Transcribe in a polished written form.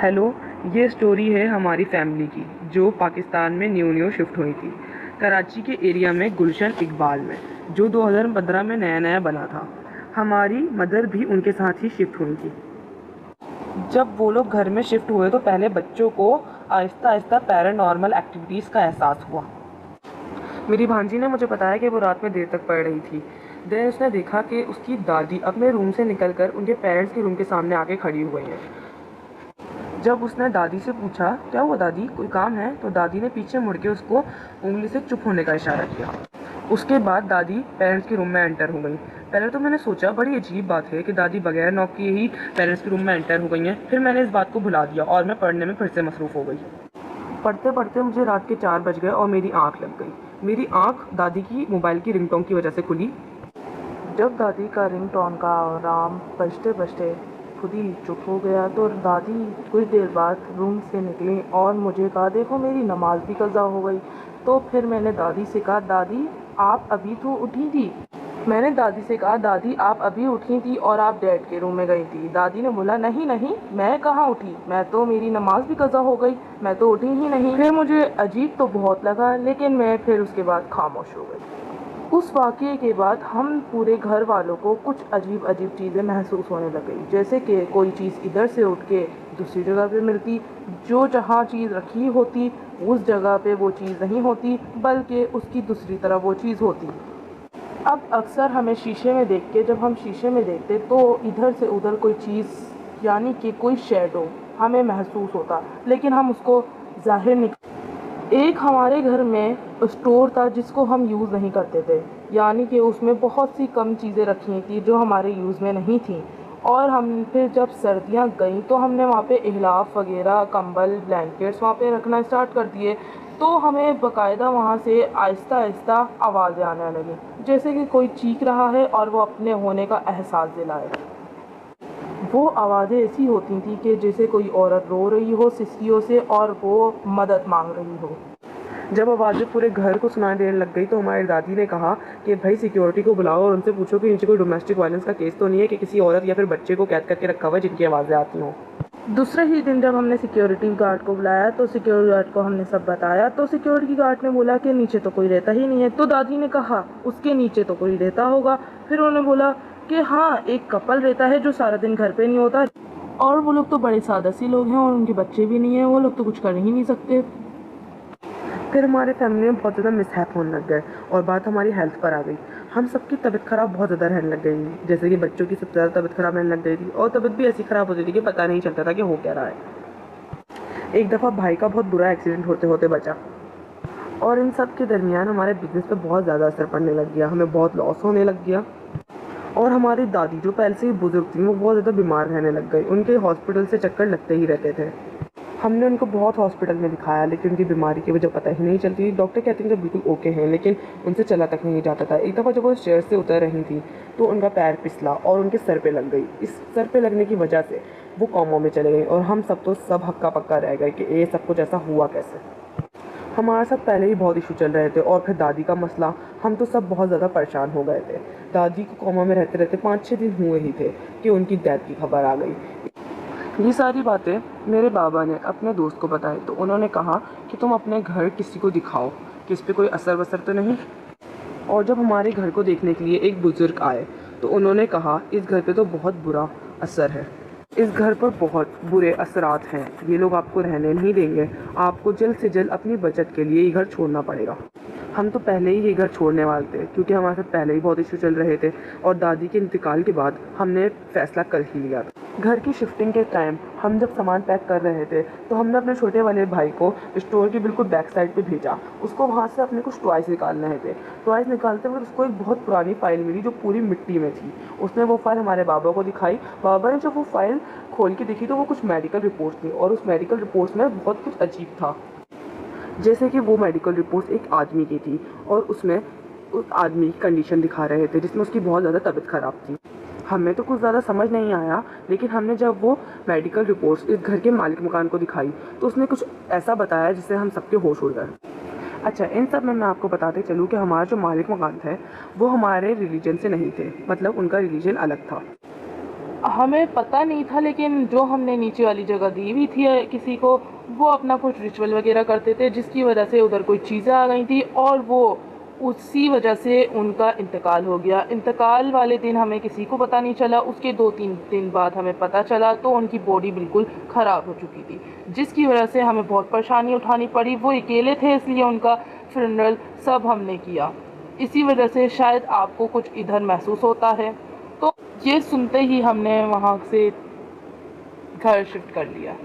Hello. ये story है हमारी फैमिली की जो पाकिस्तान में न्यू शिफ्ट हुई थी, कराची के एरिया में गुलशन इकबाल में, जो 2015 में नया नया बना था। हमारी मदर भी उनके साथ ही शिफ्ट हुई थी। जब वो लोग घर में शिफ्ट हुए तो पहले बच्चों को आहिस्ता आहिस्ता पैरानॉर्मल एक्टिविटीज़ का एहसास हुआ। मेरी भांजी ने मुझे बताया कि वो रात में देर तक पढ़ रही थी। देन उसने देखा कि उसकी दादी अपने रूम से निकलकर उनके पेरेंट्स के रूम के सामने आके खड़ी हो गई है। जब उसने दादी से पूछा क्या हुआ दादी, कोई काम है, तो दादी ने पीछे मुड़ के उसको उंगली से चुप होने का इशारा किया। उसके बाद दादी पेरेंट्स के रूम में एंटर हो गई। पहले तो मैंने सोचा बड़ी अजीब बात है कि दादी बगैर नॉक किए ही पेरेंट्स के रूम में एंटर हो गई हैं। फिर मैंने इस बात को भुला दिया और मैं पढ़ने में फिर से मसरूफ़ हो गई। पढ़ते पढ़ते मुझे रात के 4 बज गए और मेरी आँख लग गई। मेरी आँख दादी की मोबाइल की रिंगटोन की वजह से खुली। जब दादी का रिंगटोन का आराम बजते बजते खुद ही चुप हो गया तो दादी कुछ देर बाद रूम से निकली और मुझे कहा देखो मेरी नमाज भी कज़ा हो गई। तो फिर मैंने दादी से कहा दादी आप अभी तो उठी थी। मैंने दादी से कहा दादी आप अभी उठी थी और आप डैड के रूम में गई थी। दादी ने बोला नहीं नहीं मैं कहाँ उठी, मैं तो मेरी नमाज भी कज़ा हो गई, मैं तो उठी ही नहीं। फिर मुझे अजीब तो बहुत लगा लेकिन मैं फिर उसके बाद खामोश हो गई। उस वाक़ये के बाद हम पूरे घर वालों को कुछ अजीब अजीब चीज़ें महसूस होने लग गई, जैसे कि कोई चीज़ इधर से उठ के दूसरी जगह पे मिलती, जो जहाँ चीज़ रखी होती उस जगह पे वो चीज़ नहीं होती बल्कि उसकी दूसरी तरफ वो चीज़ होती। अब अक्सर हमें शीशे में देख के, जब हम शीशे में देखते तो इधर से उधर कोई चीज़ यानी कि कोई शैडो हमें महसूस होता, लेकिन हम उसको ज़ाहिर नहीं। एक हमारे घर में स्टोर था जिसको हम यूज़ नहीं करते थे, यानी कि उसमें बहुत सी कम चीज़ें रखी थी जो हमारे यूज़ में नहीं थी। और हम फिर जब सर्दियां गईं तो हमने वहाँ पे इहलाफ वगैरह कंबल ब्लैंकेट्स वहाँ पे रखना स्टार्ट कर दिए। तो हमें बाकायदा वहाँ से आहिस्ता आहिस्ता आवाज़ें आने लगी, जैसे कि कोई चीख रहा है और वो अपने होने का एहसास दिलाए। वो आवाज़ें ऐसी होती थी कि जैसे कोई औरत रो रही हो सिसकियों से और वो मदद मांग रही हो। जब आवाज़ें पूरे घर को सुनाई देने लग गई तो हमारी दादी ने कहा कि भाई सिक्योरिटी को बुलाओ और उनसे पूछो कि नीचे कोई डोमेस्टिक वायलेंस का केस तो नहीं है कि किसी औरत या फिर बच्चे को कैद करके रखा हुआ है जिनकी आवाज़ें आती हों। दूसरे ही दिन जब हमने सिक्योरिटी गार्ड को बुलाया तो सिक्योरिटी गार्ड को हमने सब बताया तो सिक्योरिटी गार्ड ने बोला कि नीचे तो कोई रहता ही नहीं है। तो दादी ने कहा उसके नीचे तो कोई रहता होगा। फिर उन्होंने बोला कि हाँ एक कपल रहता है जो सारा दिन घर पे नहीं होता और वो लोग तो बड़े सादा सी लोग हैं और उनके बच्चे भी नहीं हैं, वो लोग तो कुछ कर ही नहीं सकते। फिर हमारे फैमिली में बहुत ज़्यादा मिसहैप होने लग गए और बात हमारी हेल्थ पर आ गई। हम सबकी तबीयत ख़राब बहुत ज़्यादा रहने लग गई, जैसे कि बच्चों की सबसे ज़्यादा तबीयत ख़राब रहने लग गई थी और तबीयत भी ऐसी ख़राब होती थी कि पता नहीं चलता था कि हो क्या रहा है। एक दफ़ा भाई का बहुत बुरा एक्सीडेंट होते होते बचा और इन सब के दरमियान हमारे बिजनेस पे बहुत ज़्यादा असर पड़ने लग गया, हमें बहुत लॉस होने लग गया। और हमारी दादी जो पहले से ही बुज़ुर्ग थी वो बहुत ज़्यादा बीमार रहने लग गई, उनके हॉस्पिटल से चक्कर लगते ही रहते थे। हमने उनको बहुत हॉस्पिटल में दिखाया लेकिन उनकी बीमारी की वजह पता ही नहीं चलती। डॉक्टर कहते हैं कि बिल्कुल ओके हैं लेकिन उनसे चला तक नहीं जाता था। एक दफ़ा जब वो स्टेयर से उतर रही थी तो उनका पैर फिसला और उनके सर पे लग गई। इस सर पे लगने की वजह से वो कोमा में चले गई और हम सब तो सब हक्का पक्का रह गए कि ये सब कुछ ऐसा हुआ कैसे। हमारे साथ पहले ही बहुत इशू चल रहे थे और फिर दादी का मसला, हम तो सब बहुत ज़्यादा परेशान हो गए थे। दादी को कोमा में रहते रहते 5-6 दिन हुए ही थे कि उनकी डेथ की खबर आ गई। ये सारी बातें मेरे बाबा ने अपने दोस्त को बताई तो उन्होंने कहा कि तुम अपने घर किसी को दिखाओ कि इस पर कोई असर वसर तो नहीं। और जब हमारे घर को देखने के लिए एक बुज़ुर्ग आए तो उन्होंने कहा इस घर पे तो बहुत बुरा असर है, इस घर पर बहुत बुरे असरात हैं, ये लोग आपको रहने नहीं देंगे, आपको जल्द से जल्द अपनी बचत के लिए ये घर छोड़ना पड़ेगा। हम तो पहले ही ये घर छोड़ने वाले थे क्योंकि हमारे साथ पहले ही बहुत इशू चल रहे थे और दादी के इंतकाल के बाद हमने फ़ैसला कर ही लिया था। घर की शिफ्टिंग के टाइम हम जब सामान पैक कर रहे थे तो हमने अपने छोटे वाले भाई को स्टोर की बिल्कुल बैक साइड पे भेजा। उसको वहाँ से अपने कुछ टॉयज़ निकालने थे। टॉयज़ निकालते वक्त उसको एक बहुत पुरानी फ़ाइल मिली जो पूरी मिट्टी में थी। उसने वो फ़ाइल हमारे बाबा को दिखाई। बाबा ने जब वो फ़ाइल खोल के देखी तो वो कुछ मेडिकल रिपोर्ट्स थी और उस मेडिकल रिपोर्ट्स में बहुत कुछ अजीब था। जैसे कि वो मेडिकल रिपोर्ट्स एक आदमी की थी और उसमें उस आदमी की कंडीशन दिखा रहे थे जिसमें उसकी बहुत ज़्यादा तबीयत ख़राब थी। हमें तो कुछ ज़्यादा समझ नहीं आया लेकिन हमने जब वो मेडिकल रिपोर्ट्स इस घर के मालिक मकान को दिखाई तो उसने कुछ ऐसा बताया जिससे हम सबके होश उड़ गए। अच्छा, इन सब में मैं आपको बताते चलूँ कि हमारा जो मालिक मकान थे वो हमारे रिलीजन से नहीं थे, मतलब उनका रिलीजन अलग था। हमें पता नहीं था, लेकिन जो हमने नीचे वाली जगह दी हुई थी किसी को, वो अपना कुछ रिचुअल वगैरह करते थे, जिसकी वजह से उधर कोई चीज़ें आ गई थी और वो उसी वजह से उनका इंतकाल हो गया। इंतकाल वाले दिन हमें किसी को पता नहीं चला, उसके 2-3 दिन बाद हमें पता चला तो उनकी बॉडी बिल्कुल ख़राब हो चुकी थी, जिसकी वजह से हमें बहुत परेशानी उठानी पड़ी। वो अकेले थे, इसलिए उनका फ्यूनरल सब हमने किया। इसी वजह से शायद आपको कुछ इधर महसूस होता है। तो ये सुनते ही हमने वहाँ से घर शिफ्ट कर लिया।